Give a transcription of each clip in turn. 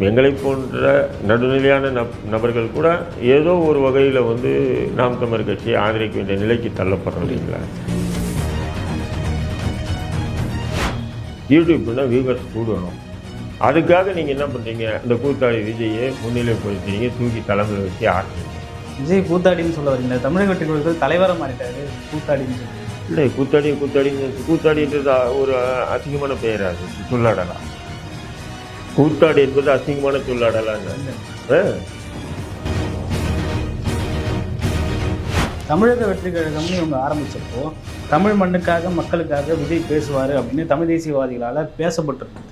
எங்களை போன்ற நடுநிலையான நபர்கள் கூட ஏதோ ஒரு வகையில் வந்து நாம் தமிழர் கட்சியை ஆதரிக்க வேண்டிய நிலைக்கு தள்ளப்படுறோம் இல்லைங்களா. யூடியூப்னா வியூவர்ஸ் கூடணும். அதுக்காக நீங்கள் என்ன பண்ணுறீங்க, இந்த கூத்தாடி விஜயை முன்னிலை போயிருக்கீங்க, தூக்கி தலைமையில் வச்சு ஆடுறீங்க. விஜய் கூத்தாடின்னு சொல்ல வரீங்க, தமிழக வெற்றிகளுக்கு தலைவராக மாறிட்டாரு கூத்தாடின்னு சொல்லி. இல்லை, கூத்தாடின்றது ஒரு அசிங்கமான பெயர், அது சொல்லாடலாம். கூத்தாடி என்பது அசிங்கமான சொல்லாடலான்னு. தமிழக வெற்றி கழகம்னு இவங்க ஆரம்பித்தப்போ தமிழ் மண்ணுக்காக மக்களுக்காக விஜய் பேசுவார் அப்படின்னு தமிழ் தேசியவாதிகளால் பேசப்பட்டிருந்தது.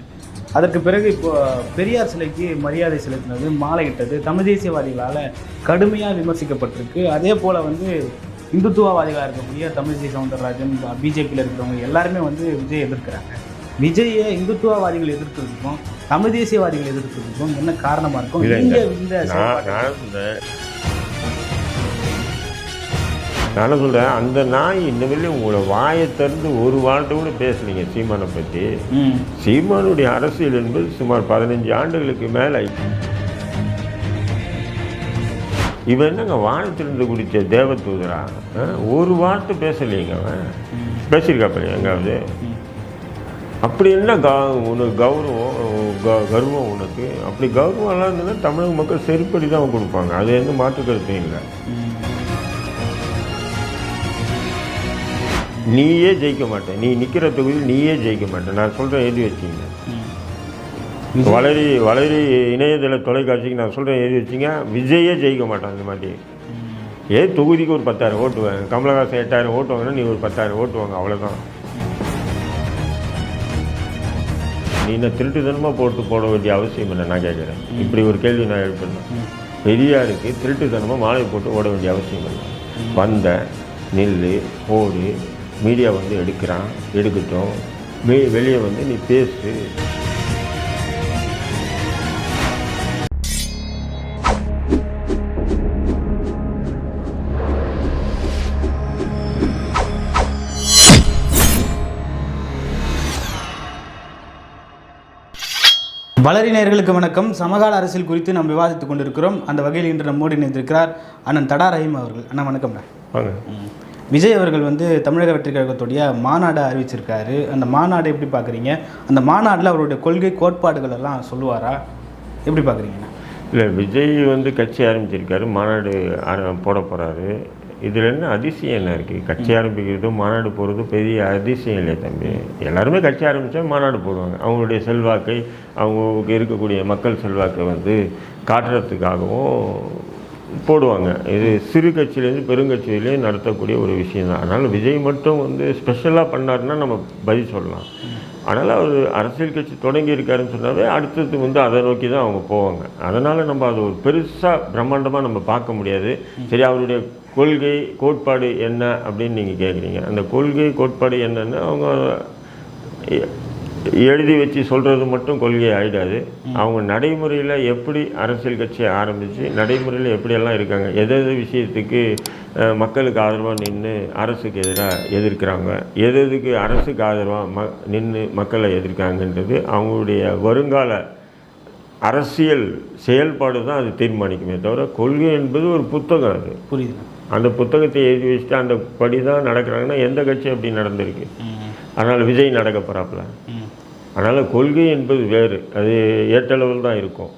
அதற்கு பிறகு இப்போ பெரியார் சிலைக்கு மரியாதை செலுத்தினது, மாலையிட்டது தமிழ் தேசியவாதிகளால் கடுமையாக விமர்சிக்கப்பட்டிருக்கு. அதே போல் வந்து இந்துத்துவவாதிகளாக இருக்கக்கூடிய தமிழிசை சவுந்தரராஜன், பிஜேபியில் இருக்கிறவங்க எல்லாருமே வந்து விஜய் எதிர்க்கிறாங்க. விஜயை இந்துத்துவவாதிகள் எதிர்க்கிறதுக்கும் தமிழ் தேசியவாதிகள் எதிர்க்கிறதுக்கும் என்ன காரணமாக இருக்கும்? நான் சொல்கிறேன், அந்த நாய் இன்னும் உங்களோட வாயை திறந்து ஒரு வார்த்தை கூட பேசலீங்க சீமானை பற்றி. சீமானுடைய அரசியல் என்பது சுமார் 15 ஆண்டுகளுக்கு மேலே. இவன் என்னங்க வானத்திலிருந்து குடித்த தேவதூதரா? ஒரு வார்த்தை பேசலைங்க. அவன் பேசியிருக்காப்ப எங்காவது? அப்படி என்ன உனக்கு கர்வம் உனக்கு? அப்படி கௌரவம் எல்லாம் இருந்ததுன்னா தமிழக மக்கள் செருப்படி தான் கொடுப்பாங்க. அது எந்த மாற்று கருத்தும் இல்லை. நீயே ஜெயிக்க மாட்டேன், நீ நிற்கிற தொகுதியில் நீயே ஜெயிக்க மாட்டேன். நான் சொல்கிறேன், எழுதி வச்சிங்க. வளரி இணையதள தொலைக்காட்சிக்கு நான் சொல்கிறேன், எழுதி வச்சிங்க. விஜயே ஜெயிக்க மாட்டான் இந்த மாதிரி. தொகுதிக்கு ஒரு 10,000 ஓட்டுவாங்க. கமலஹாசன் 8,000 ஓட்டுவாங்கன்னா நீ ஒரு 10,000 ஓட்டுவாங்க, அவ்வளோதான். நீ என்ன திருட்டுத்தனமாக போட வேண்டிய அவசியம் இல்லை. நான் கேட்குறேன், இப்படி ஒரு கேள்வி நான் எழுப்பினேன். பெரியாருக்கு திருட்டுத்தனமாக மாலை போட்டு ஓட வேண்டிய அவசியம் இல்லை. வந்த நில்லு, போடு, மீடியா வந்து எடுக்கட்டும், வெளியே வந்து நீ பேசு. வளரி நேயர்களுக்கு வணக்கம். சமகால அரசியல் குறித்து நாம் விவாதித்துக் கொண்டிருக்கிறோம். அந்த வகையில் இன்று நம்மோடு இணைந்திருக்கிறார் அண்ணன் தடா ரஹீம் அவர்கள். அண்ணா வணக்கம்ண்ணா. விஜய் அவர்கள் வந்து தமிழக வெற்றி கழகத்துடைய மாநாடு அறிவிச்சிருக்காரு. அந்த மாநாடு எப்படி பார்க்குறீங்க? அந்த மாநாட்டில் அவருடைய கொள்கை கோட்பாடுகள் எல்லாம் சொல்லுவாரா? எப்படி பார்க்குறீங்கண்ணா? இல்லை, விஜய் வந்து கட்சி ஆரம்பிச்சிருக்காரு, மாநாடு போட போகிறாரு. இதில் என்ன அதிசயம் என்ன இருக்குது? கட்சி ஆரம்பிக்கிறதும் மாநாடு போகிறதும் பெரிய அதிசயம் இல்லை தம்பி. எல்லாருமே கட்சி ஆரம்பித்தா மாநாடு போடுவாங்க. அவங்களுடைய செல்வாக்கை, அவங்களுக்கு இருக்கக்கூடிய மக்கள் செல்வாக்கை வந்து காட்டுறதுக்காகவும் போடுவாங்க. இது சிறு கட்சியிலேருந்து பெருங்கட்சியிலேயும் நடத்தக்கூடிய ஒரு விஷயந்தான். அதனால் விஜய் மட்டும் வந்து ஸ்பெஷலாக பண்ணாருன்னா நம்ம பதில் சொல்லலாம். அதனால் அவர் அரசியல் கட்சி தொடங்கி இருக்காருன்னு சொன்னாவே அடுத்தது வந்து அதை நோக்கி தான் அவங்க போவாங்க. அதனால் நம்ம அது ஒரு பெருசாக பிரம்மாண்டமாக நம்ம பார்க்க முடியாது. சரி, அவருடைய கொள்கை கோட்பாடு என்ன அப்படின்னு நீங்கள் கேட்குறீங்க. அந்த கொள்கை கோட்பாடு என்னென்னு அவங்க எழுதி வச்சு சொல்கிறது மட்டும் கொள்கை ஆகிடாது. அவங்க நடைமுறையில் எப்படி அரசியல் கட்சியை ஆரம்பித்து நடைமுறையில் எப்படியெல்லாம் இருக்காங்க, எது விஷயத்துக்கு மக்களுக்கு ஆதரவாக நின்று அரசுக்கு எதிராக எதிர்க்கிறாங்க, எதுக்கு அரசுக்கு ஆதரவாக நின்று மக்களை எதிர்க்காங்கன்றது அவங்களுடைய வருங்கால அரசியல் செயல்பாடு தான் அது தீர்மானிக்குமே தவிர, கொள்கை என்பது ஒரு புத்தகம். அது புரியுது. அந்த புத்தகத்தை எழுதி வச்சுட்டு அந்த படி தான் நடக்கிறாங்கன்னா எந்த கட்சி அப்படி நடந்திருக்கு? அதனால் விஜய் நடக்க போகிறாப்புல. அதனால் கொள்கை என்பது வேறு, அது ஏற்றளவில் தான் இருக்கும்.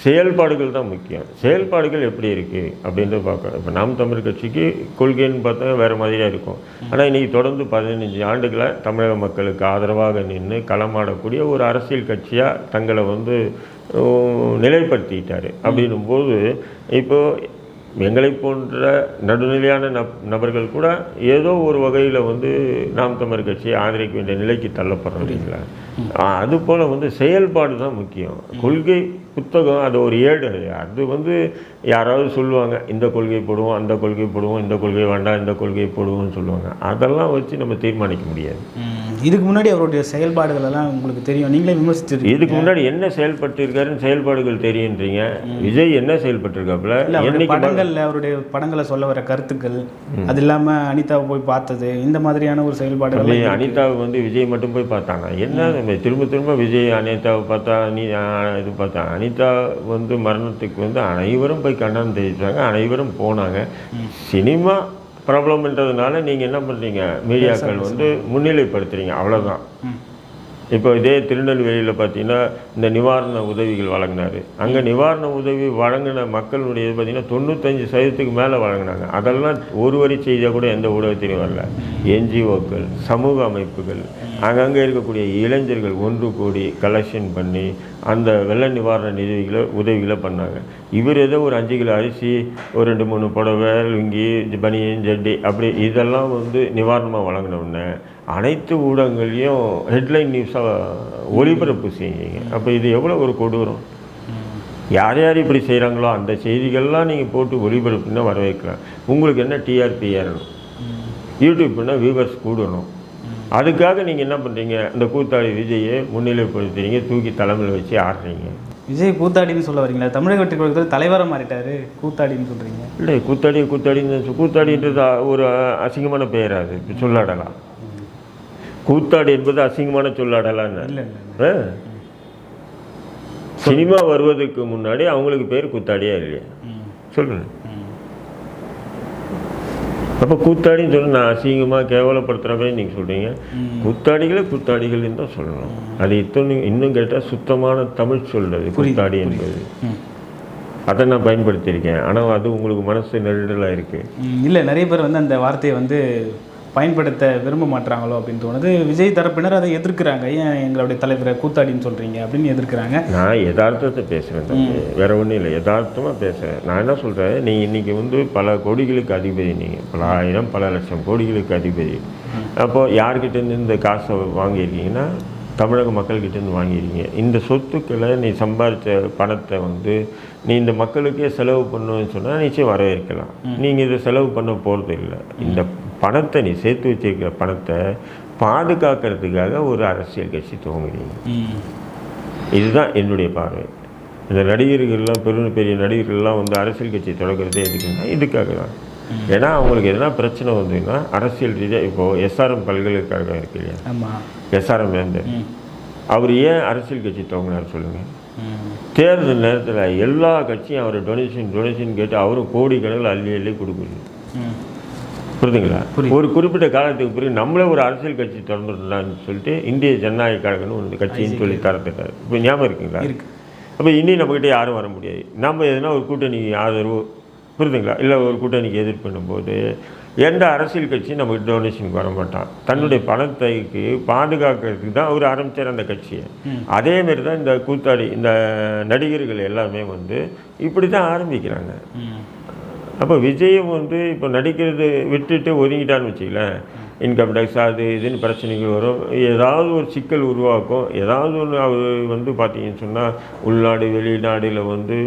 செயல்பாடுகள் தான் முக்கியம். செயல்பாடுகள் எப்படி இருக்குது அப்படின்றது பார்க்கணும். இப்போ நாம் தமிழ் கட்சிக்கு கொள்கைன்னு பார்த்தா வேறு மாதிரியாக இருக்கும். ஆனால் இன்றைக்கி தொடர்ந்து 15 ஆண்டுகளை தமிழக மக்களுக்கு ஆதரவாக நின்று களமாடக்கூடிய ஒரு அரசியல் கட்சியாக தங்களை வந்து நிலைப்படுத்திக்கிட்டார். அப்படின்னும்போது இப்போது எங்களை போன்ற நடுநிலையான நபர்கள் கூட ஏதோ ஒரு வகையில் வந்து நாம் தமிழர் கட்சியை ஆதரிக்க வேண்டிய நிலைக்கு தள்ளப்படுறோம் இல்லைங்களா. அதுபோல் வந்து செயல்பாடு தான் முக்கியம். கொள்கை புத்தகம் அது ஒரு ஏடு. அது வந்து யாராவது சொல்லுவாங்க, இந்த கொள்கை போடுவோம், அந்த கொள்கை போடுவோம், இந்த கொள்கை வேண்டாம், இந்த கொள்கையை போடுவோம்னு சொல்லுவாங்க. அதெல்லாம் வச்சு நம்ம தீர்மானிக்க முடியாது. இதுக்கு முன்னாடி அவருடைய செயல்பாடுகள் எல்லாம் உங்களுக்கு தெரியும், நீங்களே விமர்சிச்சிருக்கீங்க. இதுக்கு முன்னாடி என்ன செயல்பட்டு இருக்காருன்னு செயல்பாடுகள் தெரியுன்றீங்க. விஜய் என்ன செயல்பட்டுருக்காப்புல, படங்கள்ல அவருடைய படங்களை சொல்ல வர கருத்துக்கள், அது இல்லாமல் அனிதாவை போய் பார்த்தது, இந்த மாதிரியான ஒரு செயல்பாடுகள். அனிதாவை வந்து விஜய் மட்டும் போய் பார்த்தாங்க. என்ன தம்பி, திரும்ப திரும்ப விஜய் அனிதாவை பார்த்தா இது பார்த்தா அனிதா வந்து மரணத்துக்கு வந்து அனைவரும் போய் கண்டனம் தெரிவித்தாங்க, அனைவரும் போனாங்க. சினிமா ப்ராப்ளம்ன்றதுனால நீங்கள் என்ன பண்ணுறீங்க, மீடியாக்கள் வந்து முன்னிலைப்படுத்துகிறீங்க, அவ்வளோதான். இப்போ இதே திருநெல்வேலியில் பார்த்தீங்கன்னா இந்த நிவாரண உதவிகள் வழங்கினார். அங்கே நிவாரண உதவி வழங்கின மக்களுடைய பார்த்தீங்கன்னா 95% மேலே வழங்கினாங்க. அதெல்லாம் ஒரு வரி செய்தியாக கூட எந்த ஊடகத்திலையும் வரல. என்ஜிஓக்கள், சமூக அமைப்புகள், அங்கங்கே இருக்கக்கூடிய இளைஞர்கள் ஒன்று கூடி கலெக்ஷன் பண்ணி அந்த வெள்ள நிவாரண உதவிகளை பண்ணாங்க. இவர் ஏதோ ஒரு 5 கிலோ அரிசி, ஒரு 2-3 புடவை, லுங்கி, பனியன், ஜட்டி அப்படி இதெல்லாம் வந்து நிவாரணமாக வழங்கினோடனே அனைத்து ஊடகங்களையும் ஹெட்லைன் நியூஸாக ஒளிபரப்பு செய்யுங்க. அப்போ இது எவ்வளோ ஒரு கொடூரம். யார் யார் இப்படி செய்கிறாங்களோ அந்த செய்திகள்லாம் நீங்கள் போட்டு ஒளிபரப்புன்னா வரவேற்கலாம். உங்களுக்கு என்ன டிஆர்பி ஏறணும், யூடியூப்னா வியூவர்ஸ் கூடணும். அதுக்காக நீங்கள் என்ன பண்ணுறீங்க, இந்த கூத்தாடி விஜயை முன்னிலைப்படுத்துறீங்க, தூக்கி தலைமையில் வச்சு ஆடுறீங்க. விஜய் கூத்தாடின்னு சொல்ல வரீங்களா? தமிழக வெற்றி கழகத்தில் தலைவராக மாறிட்டாரு, கூத்தாடின்னு சொல்கிறீங்க. இல்லை, கூத்தாடின்றது ஒரு அசிங்கமான பெயர். அது சொல்லாடலாம். கூத்தாடி என்பது அசிங்கமான சொல்லாடலான்னு இல்லை. சினிமா வருவதற்கு முன்னாடி அவங்களுக்கு பேர் கூத்தாடியா இல்லையா சொல்லுங்க. அப்போ கூத்தாடின்னு சொல்லி நான் அசிங்கமாக கேவலப்படுத்துகிற மாதிரி நீங்கள் சொல்கிறீங்க. கூத்தாடிகள்னு தான் சொல்லணும். அது இன்னும் கேட்டால் சுத்தமான தமிழ் சொல்றது கூத்தாடி என்பது. அதை நான் பயன்படுத்தியிருக்கேன். ஆனால் அது உங்களுக்கு மனசு நெருடலாக இருக்குது. இல்லை, நிறைய பேர் வந்து அந்த வார்த்தையை வந்து பயன்படுத்த விரும்ப மாட்டாங்களோ அப்படின்னு தோணுது. விஜய் தரப்பினர் அதை எதிர்க்கிறாங்க. ஏன் எங்களுடைய தலைவரை கூத்தாடின்னு சொல்கிறீங்க அப்படின்னு எதிர்க்கிறாங்க. நான் யதார்த்தத்தை பேசுகிறேன், வேற ஒன்றும் இல்லை. யதார்த்தமாக பேசுகிறேன். நான் என்ன சொல்கிறேன், நீங்கள் இன்றைக்கி வந்து பல கோடிகளுக்கு அதிபதி, நீங்கள் பல ஆயிரம் பல லட்சம் கோடிகளுக்கு அதிபதி. அப்போது யார்கிட்டேருந்து இந்த காசை வாங்கியிருக்கீங்கன்னா தமிழக மக்கள்கிட்டேருந்து வாங்கியிருக்கீங்க. இந்த சொத்துக்களை நீ சம்பாதிச்ச பணத்தை வந்து நீ இந்த மக்களுக்கே செலவு பண்ணணும்னு சொன்னால் நிச்சயம் வரவேற்கலாம். நீங்கள் இதை செலவு பண்ண போகிறது இல்லை. இந்த பணத்தை நீ சேர்த்து வச்சிருக்கிற பணத்தை பாதுகாக்கிறதுக்காக ஒரு அரசியல் கட்சி துவங்குறீங்க. இதுதான் என்னுடைய பார்வை. இந்த நடிகர்கள்லாம் பெரிய நடிகர்கள்லாம் வந்து அரசியல் கட்சி தொடங்குறதே எதுக்குன்னா இதுக்காக தான். ஏன்னா அவங்களுக்கு எதனா பிரச்சனை வந்ததுன்னா அரசியல் ரீதியாக இப்போது எஸ்ஆர்எம் பல்கலைக்கழகம் இருக்கு இல்லையா, எஸ்ஆர்எம் வேந்தர் அவர் ஏன் அரசியல் கட்சி துவங்கினார் சொல்லுங்கள். தேர்தல் நேரத்தில் எல்லா கட்சியும் அவர் டொனேஷன் கேட்டு அவரும் கோடிக்கணக்கில் அள்ளி கொடுக்குது. புரியுதுங்களா? ஒரு குறிப்பிட்ட காலத்துக்கு பிறகு நம்மளே ஒரு அரசியல் கட்சி திறந்துடலான்னு சொல்லிட்டு இந்திய ஜனநாயக கழகம்னு ஒரு கட்சின்னு சொல்லி தரத்துட்டார். இப்போ ஞாபகம் இருக்குங்களா? அப்போ இனி நம்மக்கிட்ட யாரும் வர முடியாது. நம்ம எதுனா ஒரு கூட்டணி ஆதரவு, புரியுதுங்களா, இல்லை ஒரு கூட்டணிக்கு எதிர்ப்பு பண்ணும்போது எந்த அரசியல் கட்சியும் நம்மகிட்ட டொனேஷனுக்கு வர மாட்டான். தன்னுடைய பணத்தைக்கு பாதுகாக்கிறதுக்கு தான் அவர் ஆரம்பித்தார் அந்த கட்சியை. அதேமாரி தான் இந்த கூத்தாடி இந்த நடிகர்கள் எல்லாமே வந்து இப்படி தான் ஆரம்பிக்கிறாங்க. அப்போ விஜயம் வந்து இப்போ நடிக்கிறது விட்டுட்டு ஒதுங்கிட்டான்னு வச்சுக்கலேன், இன்கம் டேக்ஸ் அது இதுன்னு பிரச்சனைகள் வரும், ஏதாவது ஒரு சிக்கல் உருவாக்கும். ஏதாவது ஒன்று அவர் வந்து பார்த்தீங்கன்னு சொன்னால் உள்நாடு வெளிநாடில் வந்து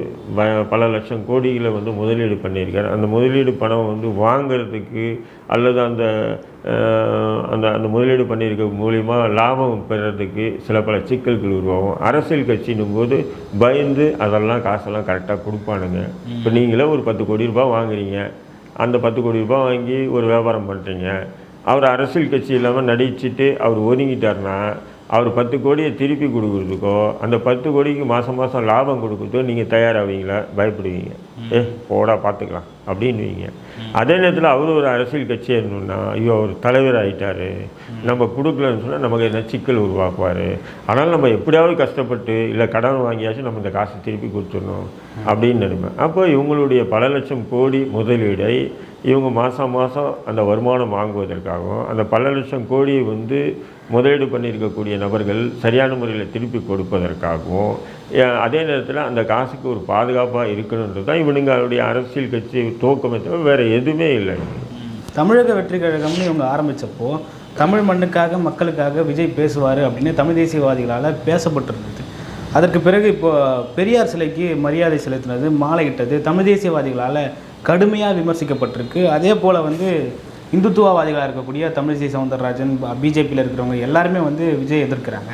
பல லட்சம் கோடிகளை வந்து முதலீடு பண்ணியிருக்காரு. அந்த முதலீடு பணம் வந்து வாங்கிறதுக்கு அல்லது அந்த அந்த அந்த முதலீடு பண்ணியிருக்க மூலிமா லாபம் பெறறதுக்கு பல சிக்கல்கள் உருவாகும். அரசியல் கட்சின்னும் போது பயந்து அதெல்லாம் காசெல்லாம் கரெக்டாக கொடுப்பானுங்க. இப்போ நீங்களே ஒரு 10 கோடி ரூபாய் வாங்குறீங்க, அந்த 10 கோடி ரூபாய் வாங்கி ஒரு வியாபாரம் பண்ணுறீங்க. அவர் அரசியல் கட்சி இல்லாமல் நடிச்சுட்டு அவர் ஒதுங்கிட்டார்னா அவர் 10 கோடியை திருப்பி கொடுக்குறதுக்கோ அந்த 10 கோடிக்கு மாதம் லாபம் கொடுக்குறதோ நீங்கள் தயாராவீங்களா? பயப்படுவீங்க. போடா பார்த்துக்கலாம் அப்படின்னுவீங்க. அதே நேரத்தில் அவர் ஒரு அரசியல் கட்சி இருந்தோம்னா ஐயோ அவர் தலைவர் ஆகிட்டார், நம்ம கொடுக்கலன்னு சொன்னால் நமக்கு என்ன சிக்கல் உருவாக்குவார், ஆனால் நம்ம எப்படியாவது கஷ்டப்பட்டு இல்லை கடன் வாங்கியாச்சும் நம்ம இந்த காசை திருப்பி கொடுத்துடணும் அப்படின்னு நினைப்பேன். அப்போ இவங்களுடைய பல லட்சம் கோடி முதலீடை இவங்க மாதம் அந்த வருமானம் வாங்குவதற்காகவும் அந்த பல லட்சம் கோடியை வந்து முதலீடு பண்ணியிருக்கக்கூடிய நபர்கள் சரியான முறையில் திருப்பி கொடுப்பதற்காகவும் அதே நேரத்தில் அந்த காசுக்கு ஒரு பாதுகாப்பாக இருக்கணுன்றது தான் இவனுங்களுடைய அரசியல் கட்சி துவக்கமே தவிர வேறு எதுவுமே இல்லை. தமிழக வெற்றி கழகம்னு இவங்க ஆரம்பித்தப்போ தமிழ் மண்ணுக்காக மக்களுக்காக விஜய் பேசுவார் அப்படின்னு தமிழ் தேசியவாதிகளால் பேசப்பட்டிருந்தது. அதற்கு பிறகு இப்போ பெரியார் சிலைக்கு மரியாதை செலுத்தினது, மாலையிட்டது தமிழ் தேசியவாதிகளால் கடுமையாக விமர்சிக்கப்பட்டிருக்கு. அதே போல் வந்து இந்துத்துவவாதிகளாக இருக்கக்கூடிய தமிழிசை சவுந்தரராஜன், பிஜேபியில் இருக்கிறவங்க எல்லாருமே வந்து விஜய் எதிர்க்கிறாங்க.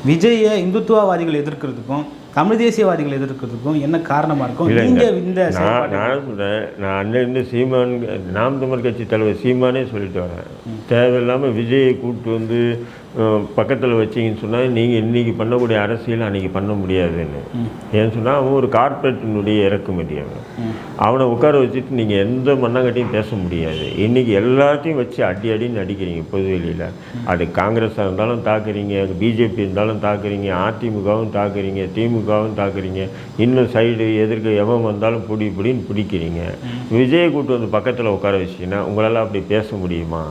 விஜயை இந்துத்துவவாதிகள் எதிர்க்கிறதுக்கும் தமிழ் தேசியவாதிகள் எதிர்க்கிறதுக்கும் என்ன காரணமாக இருக்கும்? நீங்கள் இந்த நான் சொல்கிறேன், நான் அன்னிலிருந்து நாம் தமிழர் கட்சி தலைவர் சீமானே சொல்லிட்டு வரேன், தேவையில்லாமல் விஜயை கூப்பிட்டு வந்து பக்கத்தில் வச்சிங்கன்னு சொன்னால் நீங்கள் இன்றைக்கி பண்ணக்கூடிய அரசியல் அன்றைக்கி பண்ண முடியாதுன்னு. ஏன்னு சொன்னால் அவன் ஒரு கார்ப்பரேட்டினுடைய இறக்குமதி. அவனை உட்கார வச்சுட்டு நீங்கள் எந்த மண்ணாங்கட்டியும் பேச முடியாது. இன்றைக்கி எல்லாத்தையும் வச்சு அடின்னு அடிக்கிறீங்க பொதுவெளியில். அது காங்கிரஸாக இருந்தாலும் தாக்குறீங்க, பிஜேபி இருந்தாலும் தாக்குறீங்க, அதிமுகவும் தாக்குறீங்க, திமுகவும் தாக்குறீங்க, இன்னும் சைடு எதிர்க்க எவன் வந்தாலும் பிடின்னு பிடிக்கிறீங்க. விஜயை கூட்டு வந்து பக்கத்தில் உட்கார வச்சிங்கன்னா உங்களால் அப்படி பேச முடியுமா?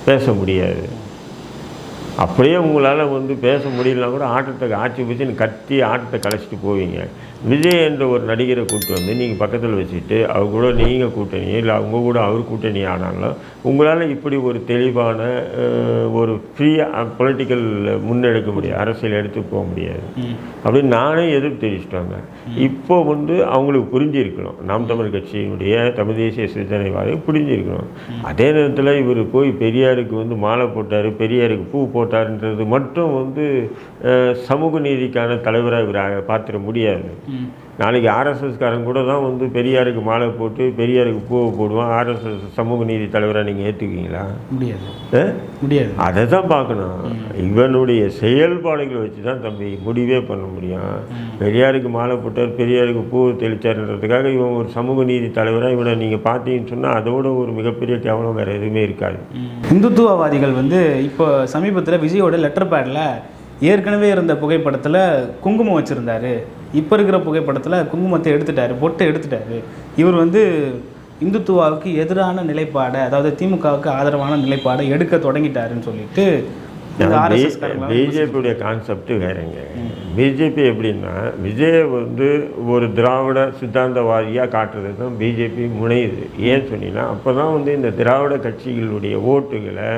பேச முடியாது. அப்படியே உங்களால் வந்து பேச முடியலனா கூட ஆட்டத்தை ஆட்சி பிடிச்சி கத்தி ஆட்டத்தை கலைச்சிட்டு போவீங்க. விஜய் என்ற ஒரு நடிகரை கூப்பிட்டு வந்து நீங்கள் பக்கத்தில் வச்சுட்டு அவர் கூட நீங்கள் கூட்டணி இல்லை அவங்க கூட அவர் கூட்டணி ஆனாலும் உங்களால் இப்படி ஒரு தெளிவான ஒரு ஃப்ரீயாக பொலிட்டிக்கல் முன்னெடுக்க முடியாது, அரசியல் எடுத்து போக முடியாது அப்படின்னு நானே எதிர்ப்பு தெரிவிச்சிட்டாங்க. இப்போ வந்து அவங்களுக்கு புரிஞ்சிருக்கணும், நாம் தமிழ் கட்சியினுடைய தமிழ் தேசிய சிந்தனைவாதி புரிஞ்சிருக்கணும். அதே நேரத்தில் இவர் போய் பெரியாருக்கு வந்து மாலை போட்டார், பெரியாருக்கு பூ போட்டார்ன்றது மட்டும் வந்து சமூக நீதிக்கான தலைவராக இவர் பார்த்துட முடியாது. நாளைக்கு ஆர்எஸ்எஸ்காரன் கூட தான் வந்து பெரியாருக்கு மாலை போட்டு பெரியாருக்கு பூவை போடுவான். ஆர்எஸ்எஸ் சமூக நீதி தலைவராக நீங்கள் ஏற்றுக்குவீங்களா? முடியாது. அதை தான் பார்க்கணும். இவனுடைய செயல்பாடுகளை வச்சு தான் தம்பி முடிவே பண்ண முடியும். பெரியாருக்கு மாலை போட்டார், பெரியாருக்கு பூவை தெளிச்சார்ன்றதுக்காக இவன் ஒரு சமூக நீதி தலைவராக இவனை நீங்கள் பார்த்தீங்கன்னு சொன்னால் அதோட ஒரு மிகப்பெரிய கேவலம் வேறு எதுவுமே இருக்காது. இந்துத்துவவாதிகள் வந்து இப்போ சமீபத்தில் விஜயோட லெட்டர் பேடில் ஏற்கனவே இருந்த புகைப்படத்தில் குங்குமம் வச்சுருந்தாரு, இப்போ இருக்கிற புகைப்படத்தில் குங்குமத்தை எடுத்துட்டாரு, பொட்டை எடுத்துட்டாரு. இவர் வந்து இந்துத்துவாவுக்கு எதிரான நிலைப்பாடை, அதாவது திமுகவுக்கு ஆதரவான நிலைப்பாடை எடுக்க தொடங்கிட்டாருன்னு சொல்லிட்டு பிஜேபியுடைய கான்செப்ட் வேறங்க. பிஜேபி எப்படின்னா விஜய் வந்து ஒரு திராவிட சித்தாந்தவாதியாக காட்டுறது தான் பிஜேபி முனையுது. ஏன்னு சொன்னீங்கன்னா அப்போ தான் வந்து இந்த திராவிட கட்சிகளுடைய ஓட்டுகளை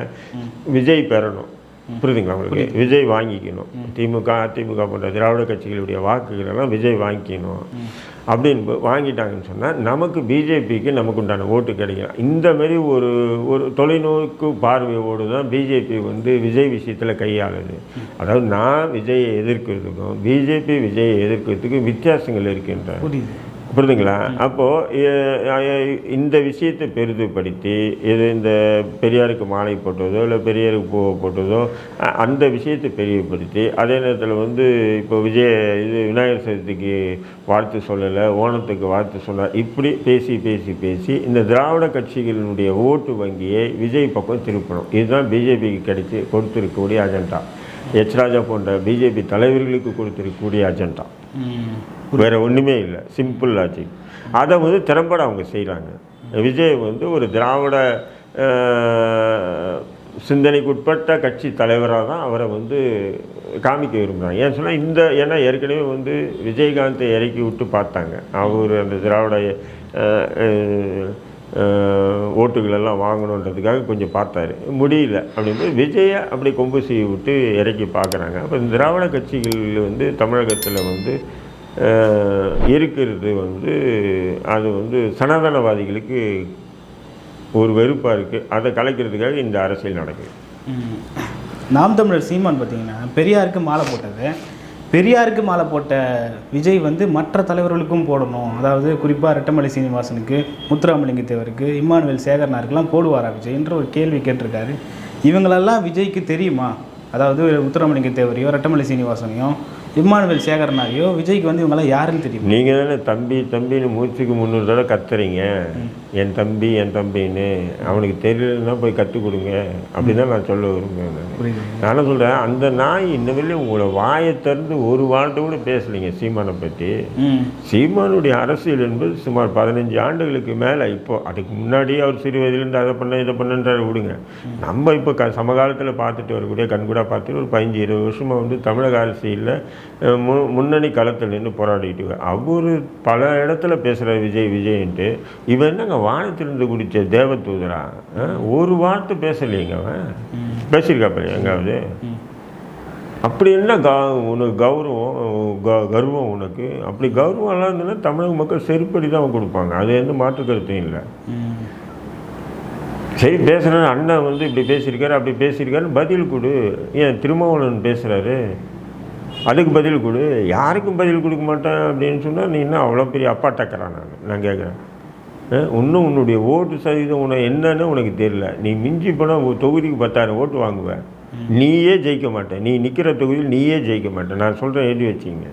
விஜய் பெறணும். புரியுதுங்களா உங்களுக்கு? விஜய் வாங்கிக்கணும். திமுக அதிமுக போன்ற திராவிட கட்சிகளுடைய வாக்குகளெல்லாம் விஜய் வாங்கிக்கணும். அப்படின்னு வாங்கிட்டாங்கன்னு சொன்னால் நமக்கு பிஜேபிக்கு நமக்கு உண்டான ஓட்டு கிடைக்கும். இந்தமாரி ஒரு தொலைநோக்கு பார்வையோடு தான் பிஜேபி வந்து விஜய் விஷயத்தில் கையாளுது. அதாவது நான் விஜயை எதிர்க்கிறதுக்கும் பிஜேபி விஜயை எதிர்க்கிறதுக்கும் வித்தியாசங்கள் இருக்கின்றன. புரியுதுங்களா? அப்போது இந்த விஷயத்தை பெரிதுபடுத்தி இந்த பெரியாருக்கு மாலை போட்டதோ இல்லை பெரியாருக்கு பூவை போட்டதோ அந்த விஷயத்தை பெரிதுபடுத்தி அதே நேரத்தில் வந்து இப்போ விநாயகர் சதுர்த்திக்கு வாழ்த்து சொல்லலை, ஓணத்துக்கு வாழ்த்து சொல்ல, இப்படி பேசி இந்த திராவிட கட்சிகளினுடைய ஓட்டு வங்கியை விஜய் பக்கம் திருப்பணும். இதுதான் பிஜேபிக்கு கொடுத்துருக்கக்கூடிய அஜெண்டா. எச் ராஜா போன்ற பிஜேபி தலைவர்களுக்கு கொடுத்துருக்கக்கூடிய அஜெண்டா. வேறு ஒன்றுமே இல்லை, சிம்பிள் லாஜிக். அதை வந்து திறம்பட அவங்க செய்கிறாங்க. விஜய் வந்து ஒரு திராவிட சிந்தனைக்குட்பட்ட கட்சி தலைவராக தான் அவரை வந்து காமிக்க விரும்புகிறாங்க. ஏன்னு சொன்னால் ஏன்னா ஏற்கனவே வந்து விஜயகாந்தை இறக்கி விட்டு பார்த்தாங்க. அவர் அந்த திராவிட ஓட்டுகளெல்லாம் வாங்கணுன்றதுக்காக கொஞ்சம் பார்த்தாரு, முடியல. அப்படிங்கும்போது விஜயை அப்படி கொம்பு செய்ய விட்டு இறக்கி பார்க்குறாங்க. அப்போ இந்த திராவிட கட்சிகள் வந்து தமிழகத்தில் வந்து இருக்கிறது வந்து அது வந்து சனாதனவாதிகளுக்கு ஒரு வெறுப்பாக இருக்குது. அதை கலைக்கிறதுக்காக இந்த அரசியல் நடக்குது. நாம் தமிழர் சீமான் பார்த்திங்கன்னா பெரியாருக்கு மாலை போட்ட விஜய் வந்து மற்ற தலைவர்களுக்கும் போடணும், அதாவது குறிப்பாக ரெட்டமலை சீனிவாசனுக்கு, முத்துராமலிங்க தேவருக்கு, இம்மானுவேல் சேகரனாருக்கெல்லாம் போடுவாரா விஜய் என்ற ஒரு கேள்வி கேட்டிருக்காரு. இவங்களெல்லாம் விஜய்க்கு தெரியுமா? அதாவது முத்துராமலிங்க தேவரையோ ரெட்டமலை சீனிவாசனையோ இம்மானுவேல் சேகரனாரையோ விஜய்க்கு வந்து இவங்கெல்லாம் யாருன்னு தெரியும்? நீங்கள் தானே தம்பின்னு மூச்சுக்கு 300 தடவை கத்துறீங்க, என் தம்பின்னு. அவனுக்கு தெரியலன்னா போய் கற்றுக் கொடுங்க அப்படின்னு தான் நான் சொல்ல விரும்புகிறேன். நானும் சொல்கிறேன், அந்த நாய் இன்னவரையும் உங்களை வாயை திறந்து ஒரு வார்த்தை கூட பேசலைங்க சீமானை பற்றி. சீமானுடைய அரசியல் என்பது சுமார் 15 ஆண்டுகளுக்கு மேலே. இப்போ அதுக்கு முன்னாடி அவர் சிறு வயதிலேருந்து அதை பண்ண இதை பண்ணுன்றாரு விடுங்க. நம்ம இப்போ சமகாலத்தில் பார்த்துட்டு வரக்கூடிய கண்கூடாக பார்த்துட்டு ஒரு 15-20 வருஷமாக வந்து தமிழக அரசியலில் முன்னணி களத்தில் நின்று போராடிட்டு அவர் பல இடத்துல பேசுகிற விஜய்ன்ட்டு. இவன் என்னங்க வானத்திலிருந்து குடித்த தேவதூதரா? ஒரு வார்த்தை பேசலைங்க. அவன் பேசியிருக்காப்ப எங்காவது? அப்படி என்ன உனக்கு கர்வம் உனக்கு? அப்படி கர்வம் எல்லாம் இருந்ததுன்னா தமிழக மக்கள் செருப்படி தான் கொடுப்பாங்க. அது எந்த மாற்று கருத்தும் இல்லை. சரி, பேசுகிறேன், அண்ணன் வந்து இப்படி பேசியிருக்காரு அப்படி பேசியிருக்காருன்னு பதில் கொடு. ஏன் திருமாவளவன் பேசுகிறாரு, அதுக்கு பதில் கொடு. யாருக்கும் பதில் கொடுக்க மாட்டேன் அப்படின்னு சொன்னால் நீ என்ன அவ்வளோ பெரிய அப்பா டக்கறா? நான் கேட்குறேன். இன்னும் உன்னுடைய ஓட்டு சதவீதம் என்னன்னு உனக்கு தெரியல. நீ மிஞ்சி போனால் ஒரு தொகுதிக்கு 10,000 ஓட்டு வாங்குவேன். நீயே ஜெயிக்க மாட்டேன், நீ நிற்கிற தொகுதியில் நீயே ஜெயிக்க மாட்டேன், நான் சொல்கிறேன் எழுதி வச்சிங்க.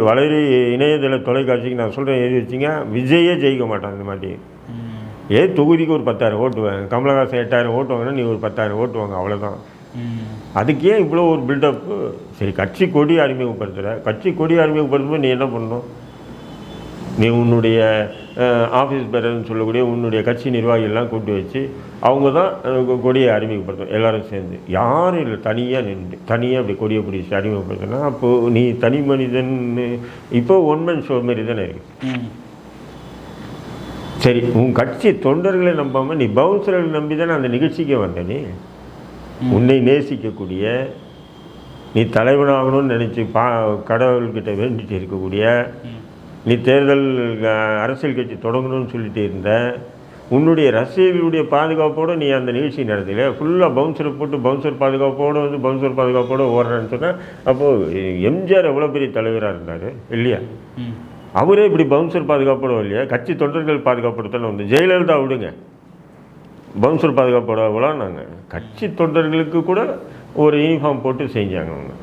வளரி இணையதள தொலைக்காட்சிக்கு நான் சொல்கிறேன் எழுதி வச்சிங்க, விஜயே ஜெயிக்க மாட்டான் இந்த மாதிரி. தொகுதிக்கு ஒரு 10,000 ஓட்டு வாங்க, கமலஹாசன் 8,000 ஓட்டு வாங்கினா நீ ஒரு 10,000 ஓட்டு வாங்க, அவ்வளோதான். அதுக்கு ஏன் இவ்வளோ ஒரு பில்டப்பு? சரி, கட்சி கொடி அறிமுகப்படுத்துகிற, கட்சி கொடி அறிமுகப்படுத்தும்போது நீ என்ன பண்ணணும்? நீ உன்னுடைய ஆஃபீஸ் பேரர்னு சொல்லக்கூடிய உன்னுடைய கட்சி நிர்வாகிகள்லாம் கூப்பிட்டு வச்சு அவங்க தான் கொடியை அறிமுகப்படுத்தணும், எல்லோரும் சேர்ந்து. யாரும் இல்லை, தனியாக நின்று தனியாக அப்படி கொடியை பிடிச்சி அறிமுகப்படுத்தினா அப்போது நீ தனி மனிதன். இப்போ ஒன்மேன் ஷோ மாரி தானே இருக்குது. சரி, உன் கட்சி தொண்டர்களை நம்பாமல் நீ பவுன்சர்களை நம்பி தானே அந்த நிகழ்ச்சிக்கே வந்த. நீ உன்னை நேசிக்கக்கூடிய, நீ தலைவனாகணும்னு நினச்சி கடவுள்கிட்ட வேண்டிட்டு இருக்கக்கூடிய, நீ தேர்தல் அரசியல் கட்சி தொடங்கணும்னு சொல்லிட்டு இருந்த, உன்னுடைய ரசிகர்களுடைய பாதுகாப்போடு நீ அந்த நிகழ்ச்சி நடத்தல. ஃபுல்லாக பவுன்சரை போட்டு பவுன்சர் பாதுகாப்போடு வந்து பவுன்சர் பாதுகாப்போடு ஓடுறேன்னு சொன்னால் அப்போது எம்ஜிஆர் எவ்வளோ பெரிய தலைவராக இருந்தார் இல்லையா? அவரே இப்படி பவுன்சர் பாதுகாப்போட இல்லையா? கட்சி தொண்டர்கள் பாதுகாப்போடு தானே வந்து. ஜெயலலிதா விடுங்க, பவுன்சர் பாதுகாப்போட விளாட்னாங்க. கட்சி தொண்டர்களுக்கு கூட ஒரு யூனிஃபார்ம் போட்டு செஞ்சாங்க அவங்க.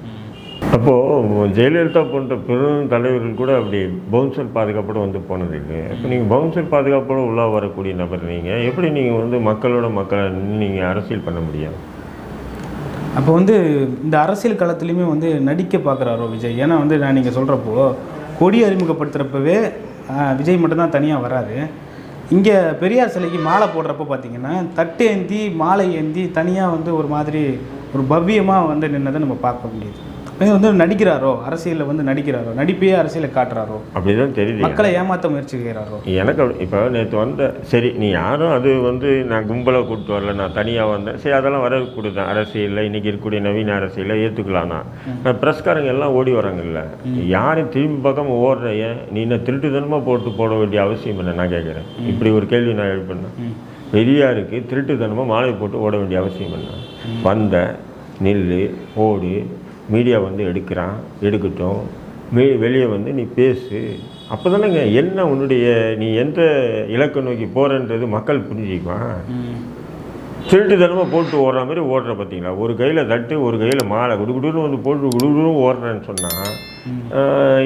அப்போது ஜெயலலிதா போன்ற பெரும் தலைவர்கள் கூட அப்படி பவுன்சர் பாதுகாப்போடு வந்து போனதுக்கு. இப்போ நீங்கள் பவுன்சர் பாதுகாப்போடு உள்ளே வரக்கூடிய நபர், நீங்கள் எப்படி நீங்கள் வந்து மக்களோட மக்களை நீங்கள் அரசியல் பண்ண முடியும்? அப்போ வந்து இந்த அரசியல் களத்துலேயுமே வந்து நடிக்க பார்க்குறாரோ விஜய்? ஏன்னா வந்து நான் நீங்கள் சொல்கிறப்போ கொடி அறிமுகப்படுத்துகிறப்பவே விஜய் மட்டும்தான் தனியாக வராரு. இங்கே பெரியார் சிலைக்கு மாலை போடுறப்போ பார்த்தீங்கன்னா தட்டு ஏந்தி மாலை ஏந்தி தனியாக வந்து ஒரு மாதிரி ஒரு பவ்யமாக வந்து நின்னதை நம்ம பார்க்க முடியுது. வந்து நடிக்கிறாரோ, அரசியலில் வந்து நடிக்கிறாரோ, நடிப்பையே அரசியலை காட்டுறாரோ, அப்படிதான் தெரியுது. மக்களை ஏமாற்ற முயற்சி செய்கிறாரோ. எனக்கு இப்போ நேற்று வந்த, சரி நீ யாரும் அது வந்து நான் கும்பலை கூப்பிட்டு வரல, நான் தனியாக வந்தேன், சரி அதெல்லாம் வர கொடுத்தேன். அரசியலில் இன்றைக்கி இருக்கக்கூடிய நவீன அரசியலை ஏற்றுக்கலாம்னா நான் ப்ரெஸ்காரங்க எல்லாம் ஓடி வராங்கல்ல, யாரும் திரும்பி பார்க்காம ஓடுறைய நீ என்ன திருட்டுத்தனமாக போட வேண்டிய அவசியம் இல்லை? நான் கேட்குறேன், இப்படி ஒரு கேள்வி நான் எழுப்பினேன். பெரியாருக்கு திருட்டுத்தனமாக மாலை போட்டு ஓட வேண்டிய அவசியம் இல்லை. வந்த நில்லு, ஓடு, மீடியா வந்து எடுக்கட்டும், வெளியே வந்து நீ பேசு. அப்போ தானேங்க என்ன உன்னுடைய நீ எந்த இலக்கை நோக்கி போகிறன்றது மக்கள் புரிஞ்சுக்குவான். திருட்டுத்தனமாக போட்டு ஓடுற மாதிரி ஓடுற பார்த்தீங்களா? ஒரு கையில் தட்டு, ஒரு கையில் மாலை, குடுகுடுன்னு வந்து போட்டு குடுகுடுன்னு ஓடுறேன்னு சொன்னால்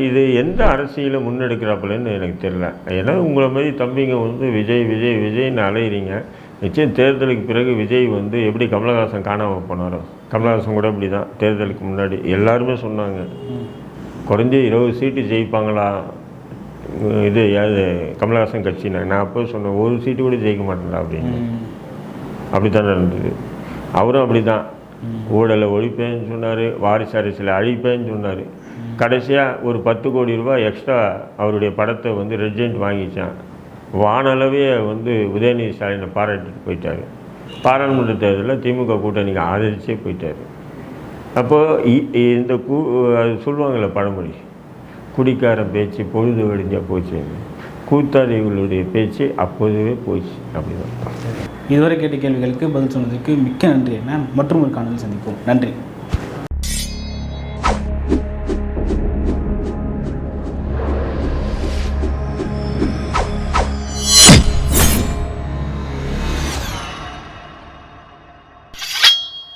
இது எந்த அரசியலை முன்னெடுக்கிறாப்புலன்னு எனக்கு தெரியல. ஏன்னா உங்களை மாதிரி தம்பிங்க வந்து விஜய் விஜய் விஜய்னு அலையிறீங்க. நிச்சயம் தேர்தலுக்கு பிறகு விஜய் வந்து எப்படி கமலஹாசன் காணாமல் போனாரோ, கமலஹாசன் கூட இப்படி தான். தேர்தலுக்கு முன்னாடி எல்லாருமே சொன்னாங்க குறைஞ்சி 20 சீட்டு ஜெயிப்பாங்களா இது யாரு கமலஹாசன் கட்சினா. நான் அப்போ சொன்னேன் 1 சீட்டு கூட ஜெயிக்க மாட்டேன்டா அப்படின்னு. அப்படி தான் நடந்தது. அவரும் அப்படி தான் ஊழலை ஒழிப்பேன்னு சொன்னார், வாரிசு அரசியலை அழிப்பேன்னு சொன்னார். கடைசியாக ஒரு 10 கோடி ரூபாய் எக்ஸ்ட்ரா அவருடைய படத்தை வந்து ரெட்ஜெண்ட் வாங்கிச்சான். வானளவே வந்து உதயநிதி ஸ்டாலினை பாராட்டிட்டு போயிட்டார். பாராளுமன்ற தேர்தலில் திமுக கூட்டணிக்கு ஆதரிச்சே போயிட்டார். அப்போது இந்த அது சொல்லுவாங்கள்ல பழமொழி, குடிக்கார பேச்சு பொழுது வெடிஞ்சா போச்சு, கூத்தாடிகளுடைய பேச்சு அப்போதுவே போச்சு அப்படிதான். இதுவரை கேட்ட கேள்விகளுக்கு பதில் சொன்னதுக்கு மிக்க நன்றி. என்ன மற்றும் ஒரு காணொலி சந்திப்போம். நன்றி.